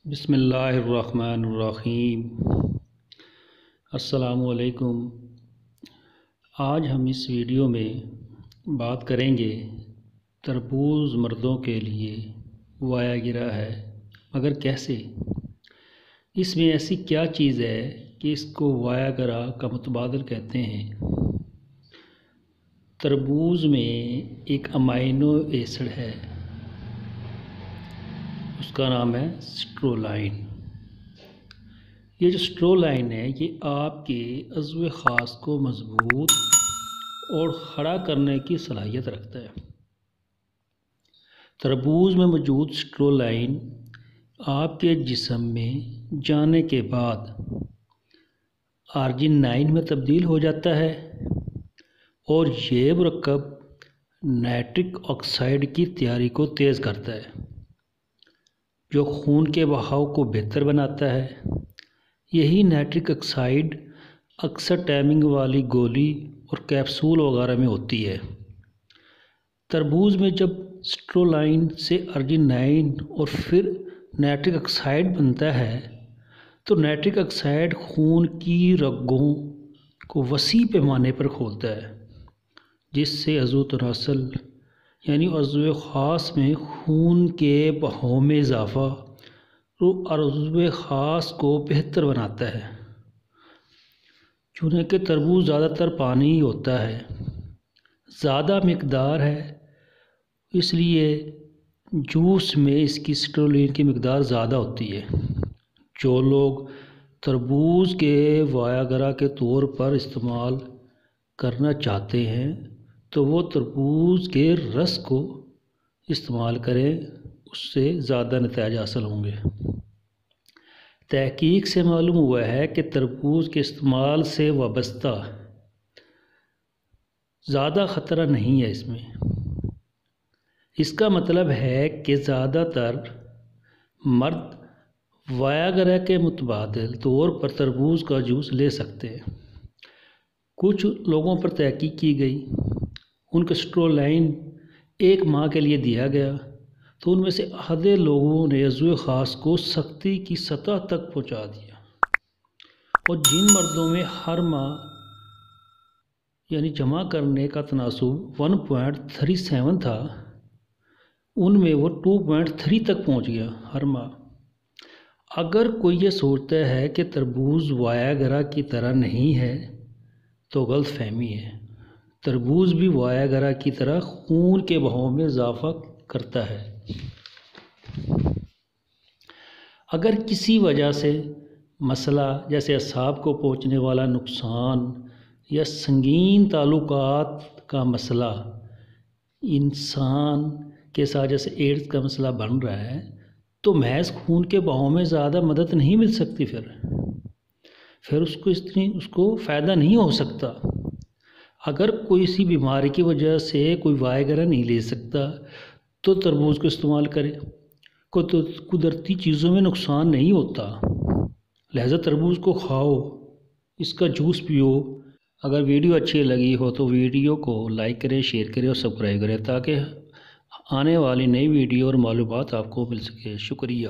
بسم اللہ الرحمن الرحیم۔ السلام علیکم۔ آج ہم اس ویڈیو میں بات کریں گے تربوز مردوں کے لیے وایا گرا ہے، مگر کیسے؟ اس میں ایسی کیا چیز ہے کہ اس کو وایا گرا کا متبادل کہتے ہیں؟ تربوز میں ایک امائنو ایسڈ ہے، اس کا نام ہے سٹرولائن۔ یہ جو سٹرولائن ہے یہ آپ کے عضو خاص کو مضبوط اور کھڑا کرنے کی صلاحیت رکھتا ہے۔ تربوز میں موجود سٹرولائن آپ کے جسم میں جانے کے بعد آرجینائن میں تبدیل ہو جاتا ہے اور یہ مرکب نائٹرک آکسائڈ کی تیاری کو تیز کرتا ہے، جو خون کے بہاؤ کو بہتر بناتا ہے۔ یہی نائٹرک آکسائڈ اکثر ٹائمنگ والی گولی اور کیپسول وغیرہ میں ہوتی ہے۔ تربوز میں جب سٹرولائن سے ارجینائن اور پھر نائٹرک آکسائڈ بنتا ہے تو نائٹرک آکسائڈ خون کی رگوں کو وسیع پیمانے پر کھولتا ہے، جس سے عضو تناسل یعنی عضو خاص میں خون کے بہاؤ میں اضافہ اور عضو خاص کو بہتر بناتا ہے۔ چونکہ تربوز زیادہ تر پانی ہی ہوتا ہے، زیادہ مقدار ہے، اس لیے جوس میں اس کی سٹرولائن کی مقدار زیادہ ہوتی ہے۔ جو لوگ تربوز کے وایا گرا کے طور پر استعمال کرنا چاہتے ہیں تو وہ تربوز کے رس کو استعمال کریں، اس سے زیادہ نتائج حاصل ہوں گے۔ تحقیق سے معلوم ہوا ہے کہ تربوز کے استعمال سے وابستہ زیادہ خطرہ نہیں ہے اس میں۔ اس کا مطلب ہے کہ زیادہ تر مرد وایا گرا کے متبادل طور پر تربوز کا جوس لے سکتے ہیں۔ کچھ لوگوں پر تحقیق کی گئی، ان کو سٹرولائن 1 ماہ کے لیے دیا گیا تو ان میں سے آدھے لوگوں نے عضو خاص کو سختی کی سطح تک پہنچا دیا، اور جن مردوں میں ہر ماہ یعنی جمع کرنے کا تناسب 1.37 تھا، ان میں وہ 2.3 تک پہنچ گیا ہر ماہ۔ اگر کوئی یہ سوچتا ہے کہ تربوز وایا گرا کی طرح نہیں ہے تو غلط فہمی ہے۔ تربوز بھی وایا گرا کی طرح خون کے بہاؤ میں اضافہ کرتا ہے۔ اگر کسی وجہ سے مسئلہ جیسے اعصاب کو پہنچنے والا نقصان یا سنگین تعلقات کا مسئلہ انسان کے ساتھ جیسے ایڈز کا مسئلہ بن رہا ہے تو محض خون کے بہاؤ میں زیادہ مدد نہیں مل سکتی، پھر اس کو فائدہ نہیں ہو سکتا۔ اگر کوئی سی بیماری کی وجہ سے کوئی وایا گرا نہیں لے سکتا تو تربوز کو استعمال کرے۔ قدرتی چیزوں میں نقصان نہیں ہوتا، لہذا تربوز کو کھاؤ، اس کا جوس پیو۔ اگر ویڈیو اچھی لگی ہو تو ویڈیو کو لائک کریں، شیئر کریں اور سبسکرائب کریں تاکہ آنے والی نئی ویڈیو اور معلومات آپ کو مل سکے۔ شکریہ۔